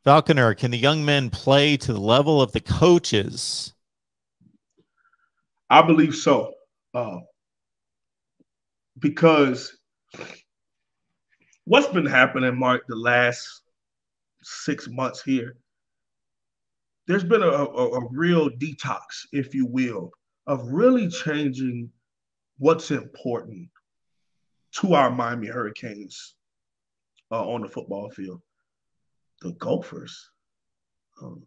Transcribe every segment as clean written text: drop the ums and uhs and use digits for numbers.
Falconer, can the young men play to the level of the coaches? I believe so, uh, because what's been happening, Mark, the last 6 months here, there's been a real detox, if you will, of really changing what's important to our Miami Hurricanes on the football field. The Gophers. Um,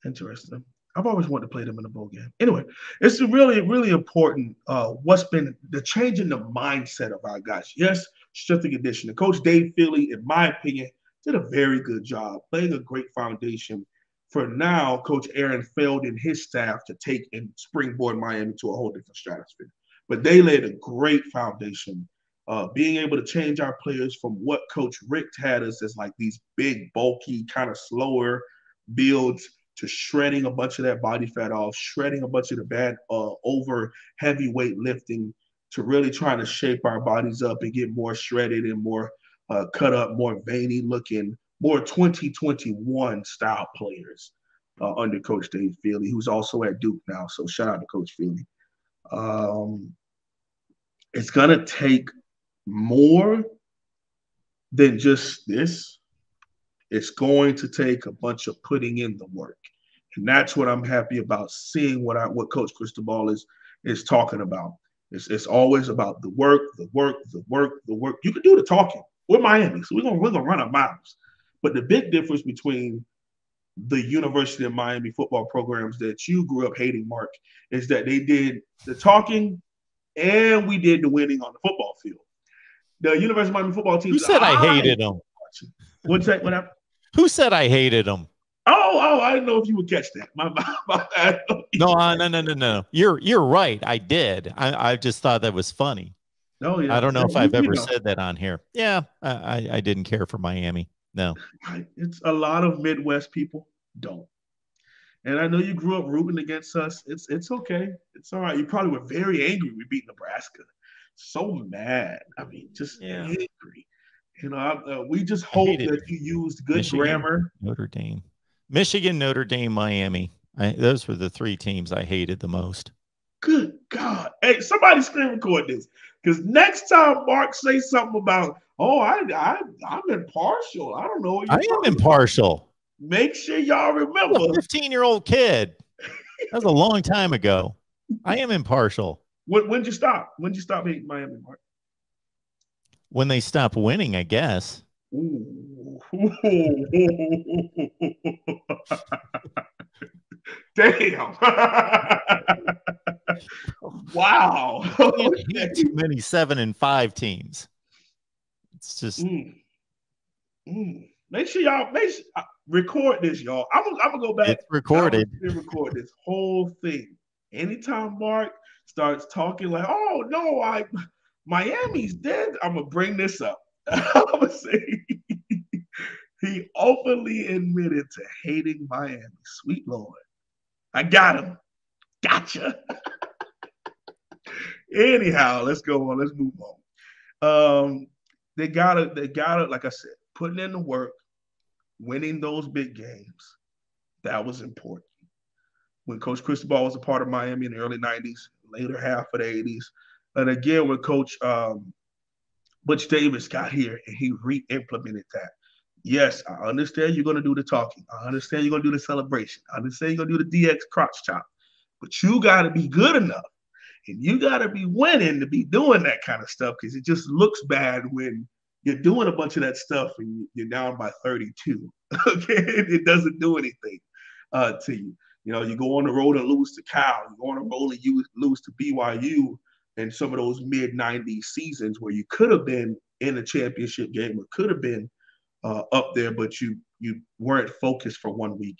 Interesting. I've always wanted to play them in a bowl game. Anyway, it's really, really important. What's been the change in the mindset of our guys? Yes, strength and conditioning. Coach Dave Philly, in my opinion, did a very good job, laying a great foundation for now. Coach Aaron Feld and his staff to take and springboard Miami to a whole different stratosphere. But they laid a great foundation, being able to change our players from what Coach Rick had us as like these big, bulky, kind of slower builds to shredding a bunch of that body fat off, shredding a bunch of the bad over heavyweight lifting, to really trying to shape our bodies up and get more shredded and more cut up, more veiny looking, more 2021 style players under Coach Dave Feely, who's also at Duke now. So shout out to Coach Feely. Um, it's gonna take more than just this. It's going to take a bunch of putting in the work. And that's what I'm happy about seeing what Coach Cristobal is talking about. It's always about the work, the work, the work, the work. You can do the talking. We're Miami, so we're gonna run our mouths. But the big difference between the University of Miami football programs that you grew up hating, Mark, is that they did the talking and we did the winning on the football field. The University of Miami football Who teams said I hated them? What's that? What happened? Who said I hated them? Oh, I didn't know if you would catch that. No. You're right. I did. I just thought that was funny. Oh, yeah. I don't know if I've ever said that on here. Yeah, I didn't care for Miami. No. It's a lot of Midwest people don't. And I know you grew up rooting against us. It's okay. It's all right. You probably were very angry we beat Nebraska. So mad. I mean, just angry. You know, we just hope that you used good Michigan, grammar. Notre Dame, Michigan, Notre Dame, Miami. Those were the three teams I hated the most. Good God. Hey, somebody screen record this. Because next time Mark says something about, I'm impartial. I don't know. I am impartial. About. Make sure y'all remember. I'm a 15-year-old kid. That was a long time ago. I am impartial. When'd you stop? When'd you stop hating Miami, Mark? When they stop winning, I guess. Damn. Wow. Can't too many 7-5 teams. It's just Make sure y'all record this, y'all. I'm gonna go back. It's recorded. Record this whole thing. Anytime Mark starts talking like, "Oh no, Miami's dead," I'm gonna bring this up. I'm gonna say he openly admitted to hating Miami. Sweet Lord, I got him. Gotcha. Anyhow, let's go on. Let's move on. They gotta, like I said, putting in the work, winning those big games. That was important. When Coach Cristobal was a part of Miami in the early 90s, later half of the 80s. And again, when Coach Butch Davis got here and he re-implemented that. Yes, I understand you're going to do the talking. I understand you're going to do the celebration. I understand you're going to do the DX crotch chop. But you got to be good enough. And you got to be winning to be doing that kind of stuff, because it just looks bad when you're doing a bunch of that stuff and you're down by 32. Okay, it doesn't do anything to you. You know, you go on the road and lose to Cal. You go on the road and you lose to BYU in some of those mid-90s seasons where you could have been in a championship game or could have been up there, but you weren't focused for 1 week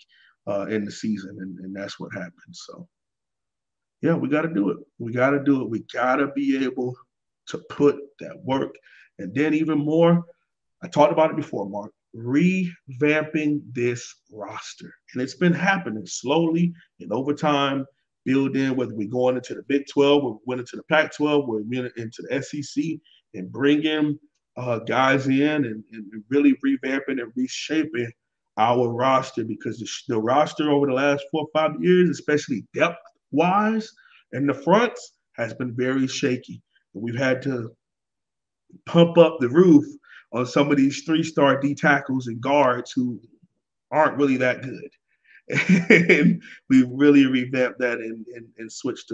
in the season, and that's what happened. So, yeah, we got to do it. We got to do it. We got to be able to put that work. And then even more, I talked about it before, Mark, revamping this roster. And it's been happening slowly and over time, building, whether we're going into the Big 12, or we went into the Pac-12, or we went into the SEC, and bringing guys in and really revamping and reshaping our roster because the roster over the last 4 or 5 years, especially depth wise in the fronts, has been very shaky. We've had to pump up the roof on some of these 3-star D tackles and guards who aren't really that good. And we really revamped that and switched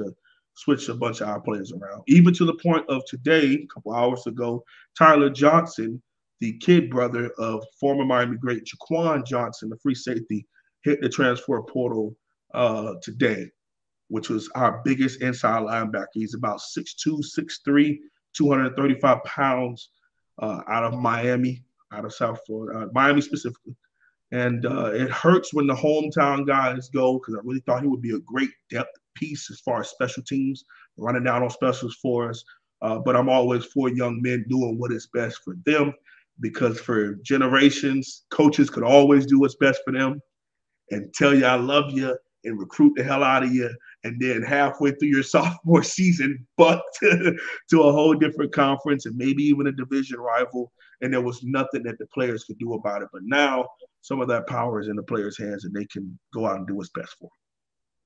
a bunch of our players around. Even to the point of today, a couple hours ago, Tyler Johnson, the kid brother of former Miami great Jaquan Johnson, the free safety, hit the transfer portal today, which was our biggest inside linebacker. He's about 6'2", 6'3", 235 pounds, out of Miami, out of South Florida, Miami specifically. And it hurts when the hometown guys go because I really thought he would be a great depth piece as far as special teams, running down on specials for us. But I'm always for young men doing what is best for them because for generations, coaches could always do what's best for them and tell you I love you and recruit the hell out of you. And then halfway through your sophomore season, bucked to a whole different conference and maybe even a division rival. And there was nothing that the players could do about it. But now some of that power is in the players' hands and they can go out and do what's best for them.